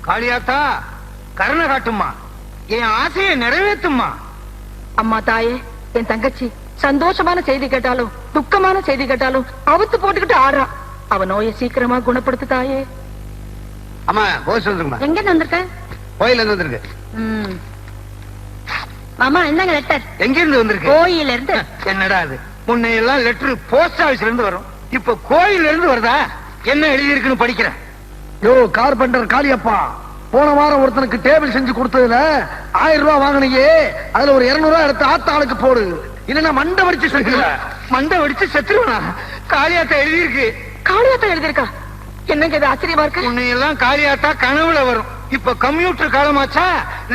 காளியாத்தா கருணை காட்டுமா, என் ஆசையை நிறைவேற்றுமா. அம்மா தாயே, என் தங்கச்சி சந்தோஷமான செய்தி கேட்டாலும் துக்கமான செய்தி கேட்டாலும் அவுத்து போட்டுக்கிட்டு ஆடுறான். அவ நோயை சீக்கிரமா குணப்படுத்து தாயே. அம்மா போய் சொல்லுங்கம்மா. எங்க இருந்து வந்திருக்க? கோயில இருந்து வந்திருக்கு. மாமா என்னங்க லெட்டர்? எங்க இருந்து வந்திருக்கு? கோயில இருந்து. என்னடா அது, முன்னையெல்லாம் லெட்டர் போஸ்ட் ஆபீஸ்ல இருந்து வரும், இப்ப கோயில இருந்து வருதா? என்ன எழுதி இருக்குன்னு படிக்கிறேன். யோ கார்பெண்டர் காளியப்பா, போன வாரம் ஒருத்தனுக்கு டேபிள் செஞ்சு கொடுத்ததுல 1000 ரூபாய் வாங்கினியே, அதுல ஒரு 200 ரூபாய் எடுத்து ஆத்தாளுக்கு போடு, இல்லன்னா மண்டை வடிச்சு செத்துருவ. மண்டை வடிச்சு செத்துருவனா? காளியாத்தா எழுதி இருக்கு. காளியாத்தா எழுதிருக்கா? என்னங்க இது ஆச்சரியமா இருக்கு. முன்னையெல்லாம் காளியாத்தா கனவுல வரும், இப்ப கம்ப்யூட்டர் காலமாச்சா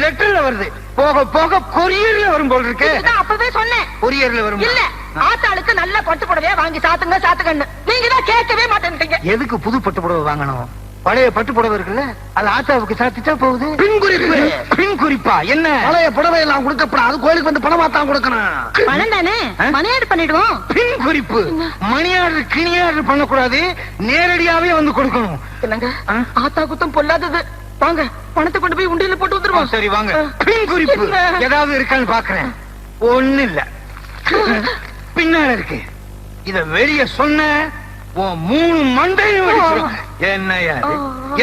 லெட்டர்ல வருது. போக போக கொரியர்ல வரும் போல் இருக்கு. அப்பவே சொன்னேன் கொரியர்ல வரும். இல்ல, ஆத்தாளுக்கு நல்ல பட்டு புடவையா வாங்கி சாத்துங்க சாத்துக்கன்னு நீங்க தான் கேட்கவே மாட்டேன்ட்டீங்க. எதுக்கு புது பட்டு புடவை வாங்கணும்? பழைய பட்டு புடவை இருக்குல்ல, அது ஆத்தாவுக்கு சாத்திட்டா போகுது. பின் குறிப்பு. பின் குறிப்பா என்ன? பழைய புடவை எல்லாம் கொடுக்கப்படாது, கோயிலுக்கு வந்து பணமா தான் கொடுக்கணும். பணம் தானே, மணியாடு பண்ணிடுவோம். பின் குறிப்பு. மணியாடு கிணியாடு பண்ணக்கூடாது, நேரடியாவே வந்து கொடுக்கணும். என்னங்க ஆத்தா குத்தம் பொல்லாதது. வாங்க பணத்தை கொண்டு போய் உண்டியில போட்டு வந்துருவோம். சரி வாங்க. பின் குறிப்பு ஏதாவது இருக்கான்னு பாக்குறேன். ஒண்ணு இல்ல, பின்னால இருக்கு. இத வெளிய சொன்ன 3 மண்டையும் என்னையா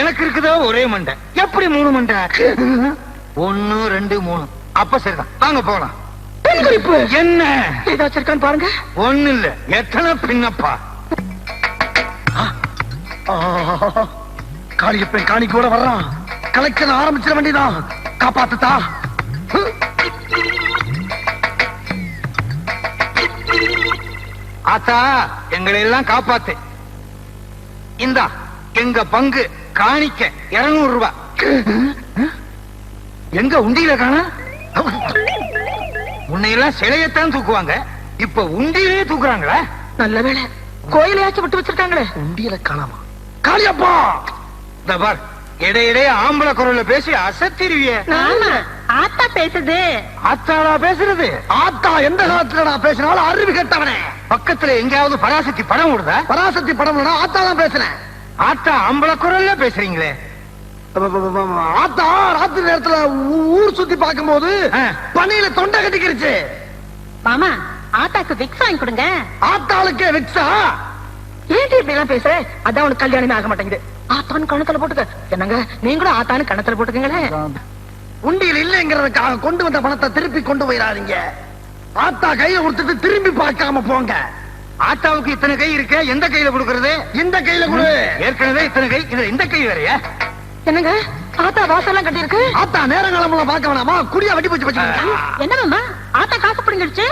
எனக்கு இருக்குதோ ஒரே மண்டை, எப்படி 3 மண்டை? 1 2 3. அப்ப சரிதான், வாங்க போலாம். என்ன ஏதாச்சும் இருக்கான்னு பாருங்க. ஒண்ணு இல்ல, எத்தனை பின்னப்பா. காளியப்பன் காணிக்கூட வர்றான், கலெக்ஷன் ஆரம்பிச்சிட வேண்டியதான். காப்பாத்துதா. ஆத்தா எங்களை எல்லாம் காப்பாத்து. இந்தா எங்க பங்கு காணிக்க 200 ரூபாய். எங்க உண்டியில காண? முன்னையெல்லாம் சிலையத்தான் தூக்குவாங்க, இப்ப உண்டியிலே தூக்குறாங்களா? நல்ல வேளை கோயிலையாச்சும் விட்டு வச்சிருக்காங்களே. உண்டியல காணாமா? காளியப்பா இந்த பார், இடையிடையே ஆம்பளை குரல்ல பேசி அசத்திருவிய. ஆத்தா பேசுது. ஆத்தாளா பேசுறது? ஆத்தா எந்த காலத்துல நான் பேசினாலும் அறிவு கேட்டவனே. பக்கத்துல எங்கேயாவது பராசக்தி படம் ஓடுதா? பராசக்தி படம் ஆத்தா தான் பேசுறேன். ஆத்தா ஆம்பளை குரல்ல பேசுறீங்களே. ஆத்தா ராத்திரி நேரத்துல ஊர் சுத்தி பார்க்கும் போது பனியில தொண்டை கட்டிக்கிருச்சு. மாமா ஆத்தாக்கு விக்ஸ் வாங்கி கொடுங்க. ஆத்தாளுக்கே விக்ஸா? ஏன் இப்படி எல்லாம் பேசுற? அதான் உனக்கு கல்யாணமே ஆக மாட்டேங்குது. ஆத்தான்னு கணத்துல போட்டுக்க. என்னங்க நீங்களும் ஆத்தான்னு கணத்துல போட்டுக்கங்களேன். உண்டியில் இல்லைங்கிறதுக்காக கொண்டு வந்த பணத்தை திருப்பி கொண்டு போயிடாதீங்க. ஆத்தா கையை கொடுத்துட்டு திரும்பி பார்க்காம போங்க. ஆத்தாவுக்கு இத்தனை கை இருக்க, எந்த கையில கொடுக்கறது? இந்த கையில கொடு. ஏற்கனவே இத்தனை கை, இது இந்த கை வேறையா? என்னங்க ஆத்தா வாசல்லாம் கட்டி இருக்கு. ஆத்தா நேரங்காலம்லாம் பார்க்க வேணாமா? குடியா வெட்டி போச்சு வச்சுக்கோங்க. என்ன மாமா ஆத்தா காசு பிடிங்கிடுச்சு.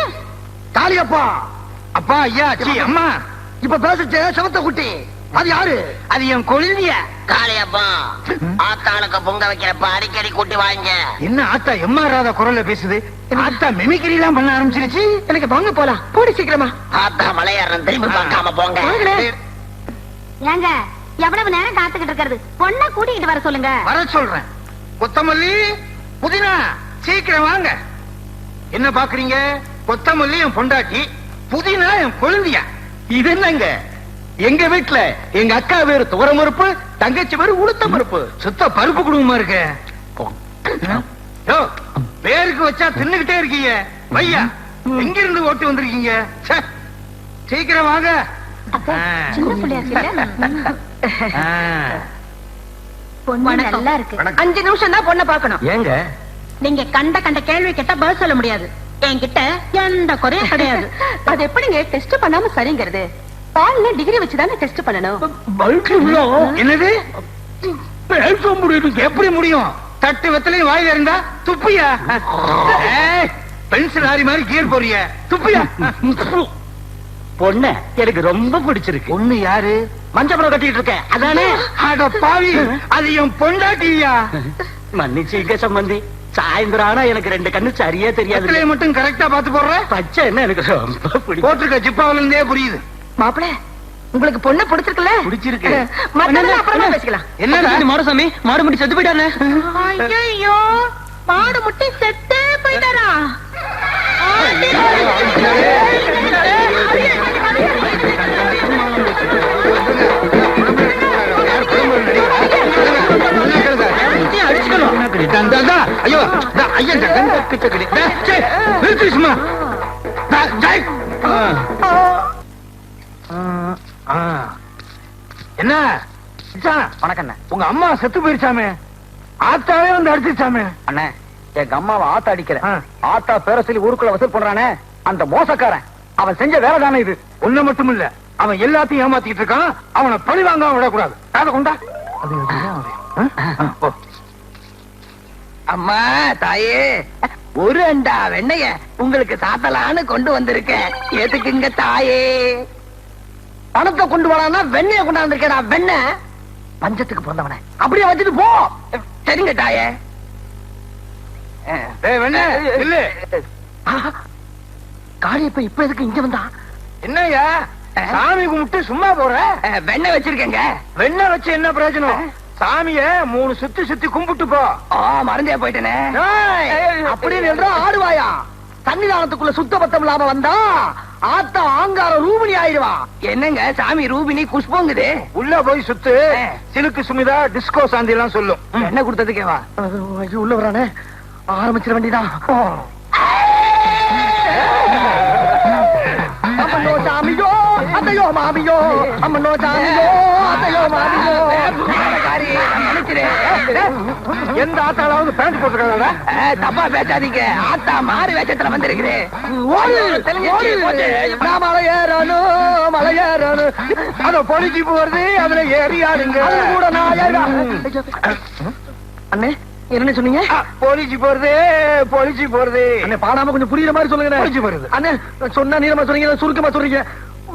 காளியப்பா அப்பா ஐயா சி அம்மா இப்ப பேசிச்சு சவத்த குட்டி. அது யாரு? அது என் கொழுந்திய. காளியப்பா ஆத்தாளுக்கு பொங்க வைக்கிறப்ப அடிக்கடி கூட்டி வாங்க. என்ன ஆத்தா எம்மாறாத குரல்ல பேசுது? ஆத்தா மிமிக்ரி எல்லாம் பண்ண ஆரம்பிச்சிருச்சு. எனக்கு வாங்க போலாம், போடி சீக்கிரமா. ஆத்தா மலையாரம் திரும்பி பார்க்காம போங்க. ஏங்க எவ்வளவு நேரம் காத்துக்கிட்டு இருக்கிறது? பொண்ணை கூட்டிகிட்டு வர சொல்லுங்க. வர சொல்றேன். கொத்தமல்லி புதினா சீக்கிரம் வாங்க. என்ன பாக்குறீங்க? கொத்தமல்லி என் பொண்டாட்டி, புதினா என் கொழுந்தியா. இது என்னங்க, எங்க வீட்டுல எங்க அக்கா பேரு துவரமறுப்பு, தங்கச்சி பேரு உளுத்த மறுப்பு. சுத்த பருப்பு குடும்பமா இருக்க. பேருக்கு வச்சா தின்னுகிட்டே இருக்கீங்க. வையா எங்க இருந்து ஓட்டி வந்திருக்கீங்க? சீக்கிரம் வாங்க. சின்ன பிள்ளையா பொண்ணு நல்லா இருக்கு. 5 நிமிஷம் தான் பொண்ணை பாக்கணும். ஏங்க நீங்க கண்ட கண்ட கேள்வி கேட்டா பதில் சொல்ல முடியாது. என்கிட்ட எந்த குறையும் கிடையாது. அது எப்படிங்க டெஸ்ட் பண்ணாம சரிங்கிறது? பால்ல டிகிரி வச்சுதானே டெஸ்ட் பண்ணணும். என்னது பேச முடியும்? எப்படி முடியும்? தட்டு வெத்தலையும் வாயில இருந்தா துப்பியா? பென்சில் ஆரி மாதிரி கியர் போறிய துப்பியா? பொண்ணு எனக்கு ரொம்ப பிடிச்சிருக்கு. பொண்ணு யாரு? மஞ்சப்படம் கட்டிட்டு இருக்கேன் அதானே? அட பாவி, அது என் பொண்டாட்டியா? மன்னிச்சுக்க சம்பந்தி, சாயந்தரம் ஆனா எனக்கு 2 கண்ணு சரியா தெரியாது. மட்டும் கரெக்டா பாத்து போடுற. பச்சை என்ன எனக்கு ரொம்ப பிடிக்கும். போட்டிருக்க ஜிப்பாவில இருந்தே புரியுது. மாப்பிள உங்களுக்கு பொண்ணு பிடிச்சிருக்குல்ல? பிடிச்சிருக்கு. அப்புறமா பேசிக்கலாம். என்னடா மாடசாமி, மாடு முடி செத்து போயிட்டானே. ஐயோ மாடு முட்டி செத்தே போயிட்டாரா? ஐயோ ஐயா நிறுத்து சும்மா. என்ன வணக்கம் உங்க அம்மா செத்து போயிருச்சாமே, ஆத்தாவே வந்து அடிச்சிருச்சாமே. அண்ணே, எங்க அம்மாவை ஆத்தா அடிக்கிற ஆ. ஆத்தா பேர சொல்லி ஊருக்குள்ள வசூல் பண்றானே அந்த மோசக்காரன், அவன் செஞ்ச வேலை தானே இது. ஒண்ணு மட்டும் இல்ல, அவன் எல்லாத்தையும் ஏமாத்திட்டு இருக்கான். அவனை பழி வாங்காம விடக்கூடாது. காதை கொண்டா. போ. அம்மா தாயே, ஒரு அண்டா வெண்ணைய உங்களுக்கு சாத்தலான்னு கொண்டு வந்திருக்கேன். எதுக்குங்க தாயே? பணத்தை கொண்டு வரானா வெண்ணைய கொண்டாந்துருக்கேடா. வெண்ண பஞ்சத்துக்கு பிறந்தவன அப்படியே வச்சுட்டு போ. சரிங்க தாயே. ஏய் வெண்ணே, இல்ல காளியப்ப இப்ப எதுக்கு இங்க வந்தா? என்னய்யா சாமி கும்பிட்டு சும்மா போற? வெண்ணெய் வச்சிருக்கேங்க. வெண்ணெய் வச்சு என்ன பிரயோஜனம்? சாமிய 3 சுத்தி சுத்தி கும்பிட்டு போ. மறந்தே போயிட்டேனே. அப்படின்னு என்றா ஆடுவாயா? சன்னிதானத்துக்குள்ள சுத்த பத்தம் இல்லாம வந்தா ஆத்தா ஆங்கார ரூபிணி ஆயிடுவா. என்னங்க சாமி ரூபினி குஷ்பங்குது. உள்ள போய் சுத்து. சிலுக்கு சுமிதா டிஸ்கோ சாந்தி எல்லாம் சொல்லும். என்ன கொடுத்ததுக்கேவா? உள்ள வரானே, ஆரம்பிச்சிட வேண்டியதான். அம்மனோ சாமியோ அத்தையோ மாமியோ, அம்மனோ சாமியோ அத்தையோ மாமியோ. எந்த ஆத்தாளாவது பேண்ட் போட்டுருக்காங்க? தப்பா பேசாதீங்க. ஆத்தா மாறு வேஷத்துல வந்திருக்கிறேன். நான் மலையேறணும் மலையேறணும். அத பொழிச்சு போறது, அதுல ஏறியாடுங்க. அது கூட நான் அண்ணே என்ன சொன்னீங்க? பொழிச்சு போறது, பொழிச்சு போறது. அண்ணே பாடாம கொஞ்சம் புரியுற மாதிரி சொல்லுங்க. பொழிச்சு போறது. அண்ணே சொன்னா நீளமா சொல்றீங்க, சுருக்கமா சொல்றீங்க.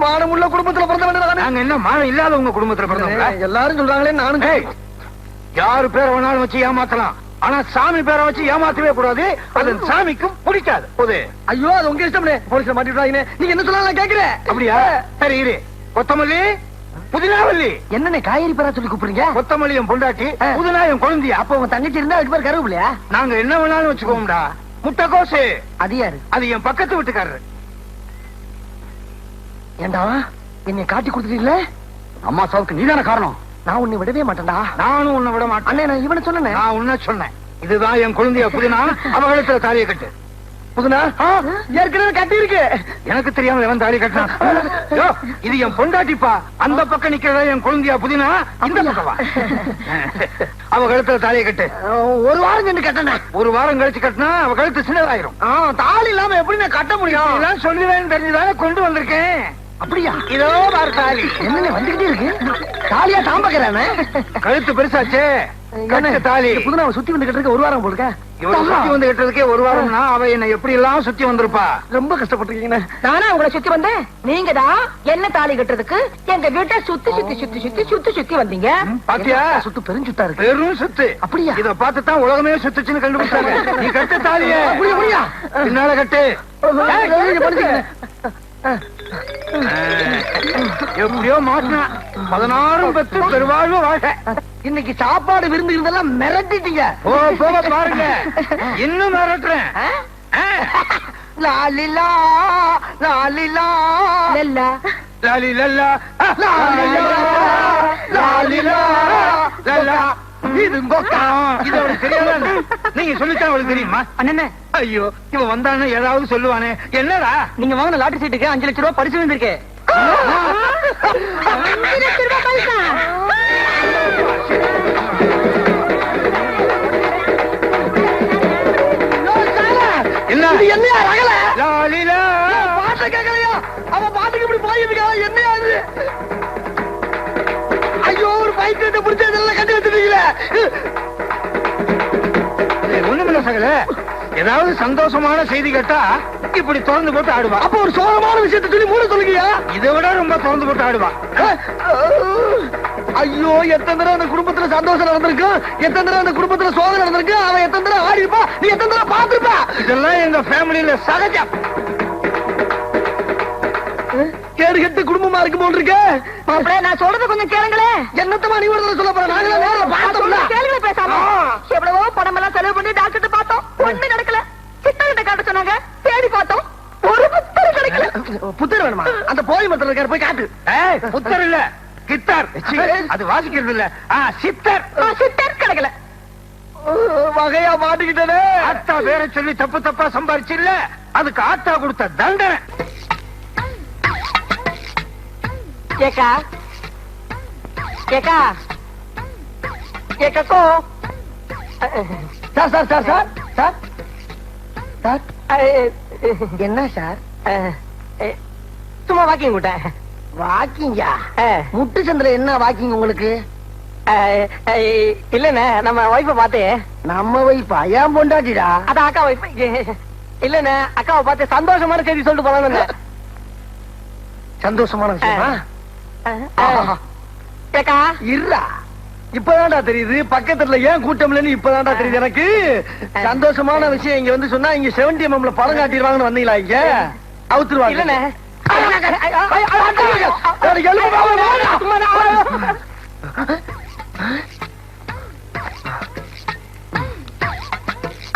மானம் உள்ள குடும்பத்துல பிறந்த வேண்டாம். நாங்க என்ன மானம் இல்லாத உங்க குடும்பத்துல பிறந்தவங்க? எல்லாரும் சொல்றாங்களே நானும். யாரு பேரை வேணாலும் வச்சு ஏமாத்தலாம், ஆனா சாமி பேரை வச்சு ஏமாத்தவே கூடாது. அது சாமிக்கும் பிடிக்காது. போது ஐயோ அது உங்க இஷ்டம். போலீஸ்ல மாட்டிடுறாங்க. நீங்க என்ன சொல்லலாம் நான் கேக்குறேன். அப்படியா? சரி இரு. கொத்தமல்லி புதினாவல்லி. என்னண்ணே காய்கறி பேரா சொல்லி கூப்பிடுறீங்க? கொத்தமல்லியும் பொண்டாட்டி, புதினாயும் குழந்தையா. அப்ப உங்க தங்கச்சி இருந்தா அதுக்கு பேர் கருவில்லையா? நாங்க என்ன வேணாலும் வச்சுக்கோம்டா. முட்டைக்கோசு அது யாரு? அது என் பக்கத்து வீட்டுக்காரரு. ஏண்டா என்னை காட்டி கொடுத்துட்டீங்களே? அம்மா சாவுக்கு நீதான காரணம். நான் உன்னை விடவே மாட்டேன்டா. நானும் உன்னை விட மாட்டேன். அண்ணே நான் இவனை சொன்னேன். நான் உன்ன சொன்னேன். இதுதான் என் குழந்தைய புதினா. அவகளுக்கு தாலியை கட்டு. புதுனா ஏற்கனவே கட்டி இருக்கு. எனக்கு தெரியாம எவன் தாலி கட்டினான்? யோ, இது என் பொண்டாட்டிப்பா. அந்த பக்கம் நிக்கிறதா என் குழந்தையா புதினா. இந்த பக்கம் வா. அவ கழுத்துல தாலியை கட்டு. ஒரு வாரம் சென்று கட்டினேன். ஒரு வாரம் கழிச்சு கட்டினா அவ கழுத்து சின்னதாயிரும். தாலி இல்லாம எப்படி நான் கட்ட முடியும்? இதெல்லாம் சொல்லுவேன்னு தெரிஞ்சுதானே கொண்டு வந்திருக்கேன். அப்படியா? இதோ பாரு தாலி. என்னங்க வந்துகிட்டே இருக்கு? தாலியா தாம்பக்கிறானே. கழுத்து பெருசாச்சே. கட்டு தாலி. புதுனாவை சுத்தி வந்து கட்டுறதுக்கு ஒரு வாரம் போடுங்க. இவனை சுத்தி வந்து கட்டுறதுக்கே ஒரு வாரம்னா அவ என்ன எப்படி எல்லாம் சுத்தி வந்திருப்பா. ரொம்ப கஷ்டப்பட்டிருக்கீங்க. நானா உங்களை சுத்தி வந்தேன்? நீங்க தான் என்ன தாலி கட்டுறதுக்கு எங்க வீட்டை சுத்தி சுத்தி சுத்தி சுத்தி சுத்தி சுத்தி வந்தீங்க. பாத்தியா? சுத்து பெருஞ்சுத்தா இருக்கு. பெரும் சுத்து. அப்படியா? இத பார்த்துதான் உலகமே சுத்துச்சுன்னு கண்டுபிடிச்சாங்க. நீ கட்டு தாலிய. அப்படியா? பின்னால கட்டு. எப்படியோ மாட்டினா 16 பெற்று பெருவாழ்வு வாழ்க. இன்னைக்கு சாப்பாடு விருந்து இருந்தெல்லாம் மிரட்டிட்டீங்க. போக பாருங்க, இன்னும் மிரட்டுறேன். லாலிலா லாலிலா லல்லா லாலி லல்லா லாலிலா லல்லா. இது கொக்கா. இது அவளுக்கு தெரியாதா? நீங்க சொல்லித்தான் அவளுக்கு தெரியுமா? அண்ணே, ஐயோ, இவன் வந்தானே ஏதாவது சொல்லுவானே. என்னடா நீங்க வாங்கின லாட்டரி சீட்டுக்கு 5 லட்சம் ரூபாய் பரிசு வந்திருக்கு. 5 லட்சம் ரூபாய் பரிசா? என்ன என்னையா ரகல? லாலிலா. பாட்ட கேட்கலையா? அவன் பாட்டுக்கு இப்படி போயிருக்கா? என்னையா அது? ஐயோ, ஒரு பைத்தியத்தை பிடிச்ச இதெல்லாம் கட்டி வச்சிருக்கீங்களே. ஒண்ணுமில்ல சகல, ஏதாவது சந்தோஷமான செய்தி கேட்டா இப்படி திறந்து போட்டு ஆடுவா. அப்ப ஒரு சோகமான விஷயத்தை சொல்லி மூட சொல்லுங்கயா. இதை விட ரொம்ப திறந்து போட்டு ஆடுவா. ஐயோ, எத்தனை தடவை அந்த குடும்பத்துல சந்தோஷம் நடந்திருக்கு, எத்தனை தடவை அந்த குடும்பத்துல சோதனை நடந்திருக்கு. அவன் எத்தனை தடவை ஆடி இருப்பா, நீ எத்தனை தடவை பாத்துருப்பா. இதெல்லாம் எங்க ஃபேமிலியில சகஜம். கேடு கெட்டு குடும்பமா இருக்கு போல் இருக்கு. மாப்பிள்ளை, நான் சொல்றது கொஞ்சம் கேளுங்களே. என்னத்தமா நீ ஒரு தடவை சொல்ல போற? நாங்களே நேர்ல பார்த்தோம்ல. கேளுங்களே பேசாம. எவ்வளவோ பணம் எல்லாம் செலவு பண்ணி டாக்டர் பார்த்தோம், ஒண்ணு நடக்கல. சித்தர்கிட்ட காட்ட சொன்னாங்க, தேடி பார்த்தோம், ஒரு புத்தர் கிடைக்கல. புத்தர் வேணுமா? அந்த போய் மரத்துல இருக்காரு, போய் காட்டு. புத்தர் இல்ல, கித்தார். அது வாசிக்கிறது இல்ல. சித்தர். சித்தர் கிடைக்கல. வகையா மாட்டிக்கிட்டே. ஆத்தா வேற சொல்லி தப்பு தப்பா சம்பாரிச்சு இல்ல, அதுக்கு ஆத்தா கொடுத்த தண்டனை. ஏக்கா ஏக்கா ஏக்கோ. Sir sir sir sir sir sir என்ன சார்? சும்மா வாக்கிங் விட்டேன். வாக்கிங்கா? முட்டு சந்திர என்ன வாக்கிங் உங்களுக்கு? இல்லண்ணே, நம்ம ஒய்ஃப பார்த்தேன். நம்ம வைப்பா? ஏன் பொண்டாட்டிடா? அதான் அக்கா ஒய்ஃப். இல்லண்ணே, அக்காவை பார்த்து சந்தோஷமான செய்தி சொல்லிட்டு போலான்னு. சந்தோஷமான விஷயமா? ஏக்கா இருடா, இப்பதான்டா தெரியுது பக்கத்துல ஏன் கூட்டம் இல்லைன்னு. இப்பதான்டா தெரியுது எனக்கு. சந்தோஷமான விஷயம் இங்க வந்து சொன்னா இங்க 70mm படம் காட்டிடுவாங்கன்னு வந்தீங்களா? இங்க அவுத்துருவாங்க. இல்லண்ணே,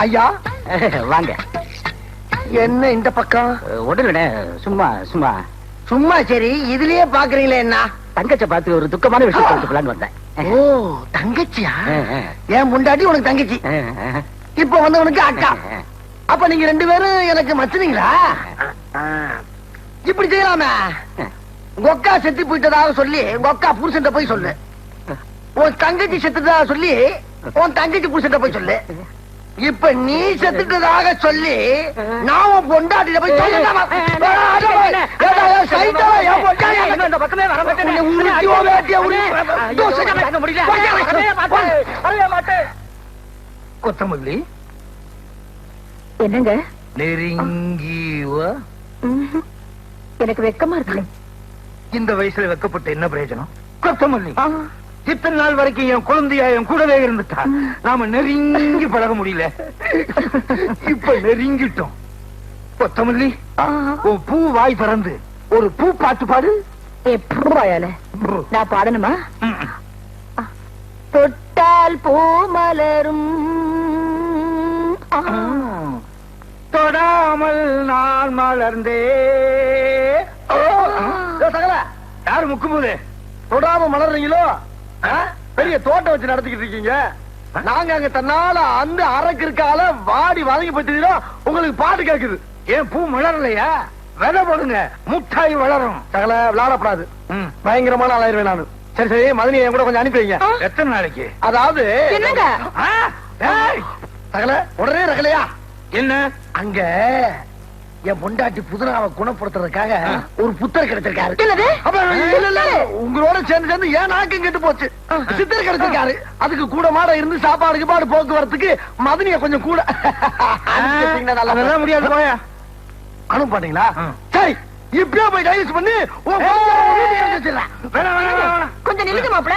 ஐயா வாங்க. என்ன இந்த பக்கம்? உடனே சும்மா சும்மா சும்மா சரி, இதுலயே பாக்குறீங்களே என்ன? தங்கச்ச பார்த்து ஒரு துக்கமான விஷயம் சொல்லிட்டு வந்தேன். ஓ தங்கச்சியா? ஏன் முண்டாட்டி உனக்கு தங்கச்சி, இப்ப வந்தவனுக்கு அக்கா. அப்ப நீங்க 2 பேரும் எனக்கு மச்சினீங்களா? இப்படி செய்யலாமே. கொக்கா செத்து போயிட்டதாக சொல்லி கொக்கா புருஷன் போய் சொல்லு. உன் தங்கச்சி செத்துட்டதாக சொல்லி உன் தங்கச்சி புருஷன் போய் சொல்லு. இப்ப நீ செத்துட்டதாக சொல்லி நான் உன் பொண்டாட்டில போய் கொத்தமல்லி என்னங்க? நெருங்கி வா. எனக்கு வெக்கமா இருக்கு. இந்த வயசுல வெக்கப்பட்டு என்ன பிரயோஜனம்? கொத்தமல்லி, இத்தனை நாள் வரைக்கும் என் குழந்தையா என் கூடவே இருந்துட்டா. நாம நெருங்கி பழக முடியல, இப்ப நெருங்கிட்டோம். கொத்தமல்லி, உன் பூ வாய் திறந்து ஒரு பூ பாட்டு பாடு. எப்பயால நான் பாடணுமா? தொட்டால் பூ மலரும், தொடாமல் நான் மலர்ந்தே. யாரு முக்கும்போது தொடாம மலர்றீங்களோ? பெரிய தோட்டம் வச்சு நடத்திக்கிட்டு இருக்கீங்க. நாங்க அங்க தன்னால அந்த அரக்கு இருக்கால வாடி வதங்கி போயிட்டீங்களோ உங்களுக்கு பாட்டு கேக்குது. ஏன் பூ மலரலையா? விதை போடுங்க, முட்டாய் வளரும். சகல விளையாடப்படாது, பயங்கரமான ஆளாயிருவேன் நானு. சரி சரி, மதனி என் கூட கொஞ்சம் அனுப்பி வைங்க. எத்தனை நாளைக்கு? அதாவது என்னங்க? சகல உடனே ரகலையா? என்ன அங்க என் பொண்டாட்டி புதுனாவை குணப்படுத்துறதுக்காக ஒரு புத்தர் கிடைச்சிருக்காரு. அப்ப இல்ல, இல்ல, உங்களோட சேர்ந்து ஏன் நாக்கம் கெட்டு போச்சு. சித்தர் கிடைச்சிருக்காரு. அதுக்கு கூட மாட இருந்து சாப்பாடு பாடு போக்குவரத்துக்கு மதனிய கொஞ்சம் கூட அதெல்லாம் முடியாது. போயா அனுப்ப பாத்தீங்களா? சரி, இப்பயே போய் டைவர்ஸ் பண்ணி கொஞ்சம் நில்லுங்க மாப்பிள.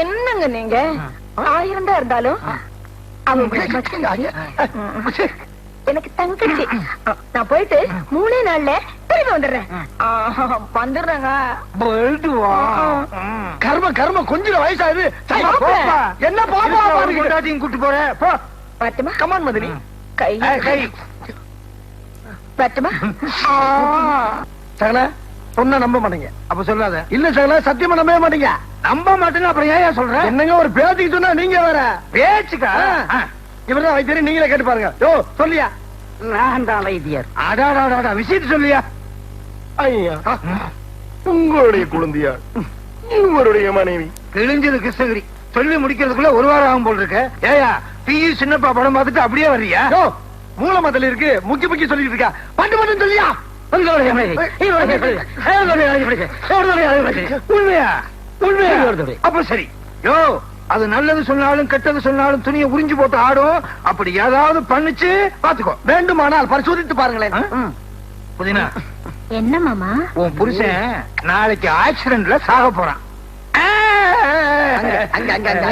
என்னங்க நீங்க 1000 தான் இருந்தாலும் எனக்கு தங்கச்சி. நான் போயிட்டு 3 நாள்ல திரும்பி வந்துடுறேன். வந்துடுறேங்க. கர்ம கர்ம கொஞ்சம் வயசாகுது. என்ன பாப்பாட்டையும் கூட்டு போற? பாட்டுமா? கமான் மதனி. கை கை பாட்டுமா? சகல சொன்னா நம்ப மாட்டீங்க. அப்ப சொல்லாத. இல்ல சகல, சத்தியமா நம்பவே மாட்டீங்க. நம்ப மாட்டேன்னு அப்புறம் ஏன் சொல்ற? என்னங்க ஒரு பேச்சுக்கு சொன்னா நீங்க வேற பேச்சுக்கா? இவர்தான் வைத்தியர், நீங்களே கேட்டு பாருங்க. யோ சொல்லியா? நான் தான் வைத்தியர். அடாடாடா, விஷயத்தை சொல்லியா? ஐயா, உங்களுடைய குழந்தையா இவருடைய மனைவி கிழிஞ்சது கிருஷ்ணகிரி. சொல்லி முடிக்கிறதுக்குள்ள 1 வாரம் ஆகும் போல் இருக்க. ஏயா பியு சின்னப்பா படம் பார்த்துட்டு அப்படியே வர்றியா? யோ மூலமதல் இருக்கு, முக்கி முக்கி சொல்லிட்டு இருக்கா. பட்டு மட்டும் சொல்லியா? உண்மையா? உண்மையா? அப்ப சரி. யோ, அது நல்லது சொன்னாலும் கெட்டது சொன்னாலும் துணியை உறிஞ்சு போட்டு ஆடும். அப்படி ஏதாவது பண்ணுச்சு பாத்துக்கோ. வேண்டுமானால் பரிசோதித்து பாருங்களேன். புதினா, என்ன மாமா? உன் புருஷன் நாளைக்கு ஆக்சிடென்ட்ல சாக போறான்.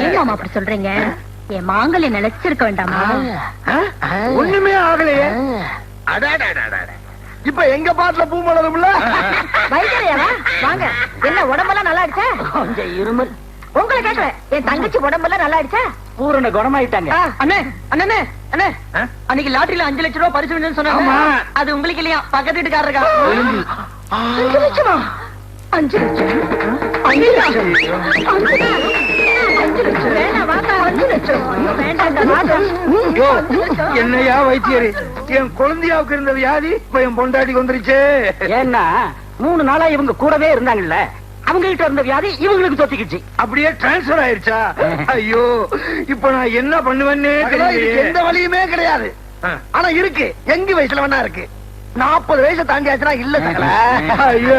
ஏன் மாமா அப்படி சொல்றீங்க? என் மாங்கல்ய நிலைச்சிருக்க வேண்டாமா? ஒண்ணுமே ஆகலையே. இப்ப எங்க பாட்டுல பூ மலரும்ல? வைத்தியரையாவா? வாங்க. என்ன உடம்பெல்லாம் நல்லா ஆயிடுச்சா? கொஞ்சம் இருமல். உங்களை கேட்கல, என் தங்கச்சி உடம்பெல்லாம் நல்லா ஆயிடுச்சா? பூரண குணமாயிட்டாங்க. அண்ணே அண்ணே அண்ணே, அன்னைக்கு லாட்டரியில 5 லட்சம் ரூபாய் பரிசு விழுந்துன்னு சொன்னாங்க. அது உங்களுக்கு இல்லையா, பக்கத்து வீட்டுக்காரருக்கா. 5 லட்சமா? 5 லட்சம்? 5 லட்சம்? 5 லட்சம் வேணா வாங்க. 5 லட்சம். ஐயோ, வேண்டாம்டா, வாடா. யோ, என்னையா வைத்தியரு, என் குழந்தையாவுக்கு இருந்த வியாதி இப்ப என் பொண்டாட்டிக்கு வந்துருச்சு. ஏன்னா 3 நாளா இவங்க கூடவே இருந்தாங்கல்ல, அவங்க கிட்ட இருந்த வியாதி இவங்களுக்கு தொத்திக்கிச்சு. அப்படியே டிரான்ஸ்பர் ஆயிருச்சா? ஐயோ, இப்ப நான் என்ன பண்ணுவேன்னே இதுக்கு தெரியல. எந்த வழியுமே கிடையாது. ஆனா இருக்கு, எங்க வயசுல வேணா இருக்கு. 40 வயசு தாண்டியாச்சுன்னா இல்ல சகல. ஐயோ